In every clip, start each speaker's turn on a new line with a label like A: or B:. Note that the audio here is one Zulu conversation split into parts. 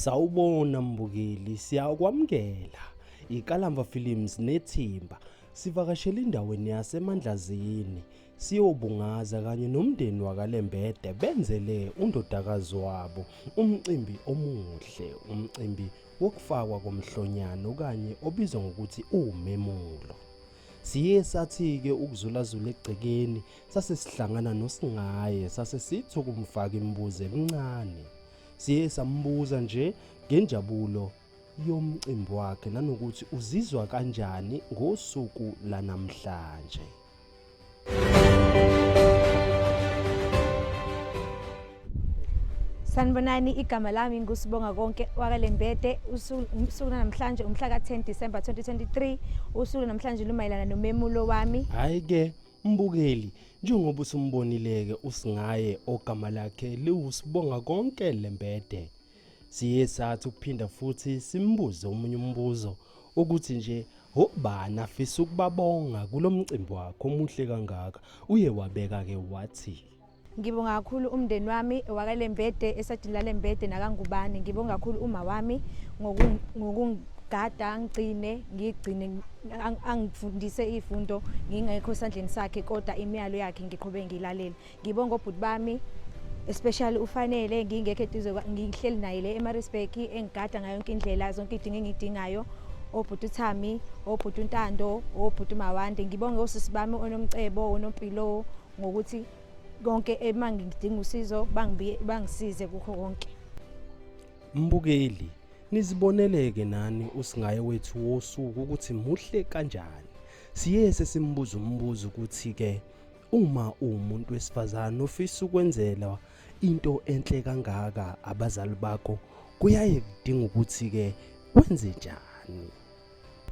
A: Sawubona mbukeli, siyakwamukela. Ikalamva Films nethimba sivakashela endaweni yaseMandlazini siyobungaza kanye nomndeni waKalembede benzele undodakazi wabo umcimbi omuhle, umcimbi wokufakwa komhlonyana okanye obizwa ngokuthi uMemulo. Siye sathi-ke ukuzulazula egcekeni sase sihlangana noSingaye sase sithi ukumfaka imibuzo emincane. Siye sambuza nje ngenjabulo yomcimbi wakhe nanokuthi uzizwa kanjani ngosuku lanamhlanje.
B: Sanibonani, igama lami nguSbongakonke waKalembede. Usuku namhlanje umhla ka-10 December 2023. Usuku namhlanje lumayelana nomemulo wami.
A: Hayi-ke mbukeli, njengoba usumbonileke uSingaye ogama lakhe liwuSbongakonke Lembede. Siye sathi ukuphinda futhi simbuze omunye umbuzo ukuthi nje ubani afisa ukubabonga kulomcimbi wakhe omuhle kangaka. Uye wabeka-ke wathi,
B: Ngibonga kakhulu umndeni wami waKalembede esadila Lembede nakangubani. Ngibonga kakhulu uma wami ngokungigada ngigcine angifundise izifundo ngingekho esandleni sakhe kodwa imiyalo yakhe ngiqhubeke ngilalela. Ngibonga obhuti bami especially ufanele ngingekho eduze ngihleli naye le eMaritzburg engigada ngayo yonke indlela zonke idinge engidingayo. Obhuti uThami, obhuti uNtando, obhuti Mawande. Ngibonga osisi bami onomcebo onompilo ngokuthi konke emangidinga usizo bangisize kukho konke.
A: mbukeli niziboneleke nani uSingaye wethu wosuku ukuthi muhle kanjani. Siye sesimbuza umbuzo ukuthi-ke uma umuntu wesifazane ofisa ukwenzela into enhle kangaka abazali bakho kuyaye kudinga ukuthi-ke wenze njani.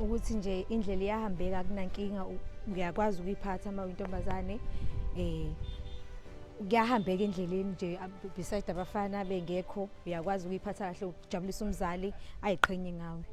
B: Ukuthi nje indlela iyahambeka kunankinga ngiyakwazi ukuyiphatha uma uyintombazane kuyahambeka endleleni nje beside abafana bengekho uyakwazi ukuyiphatha kahle ukujabulisa umzali ayiqhenye ngawe.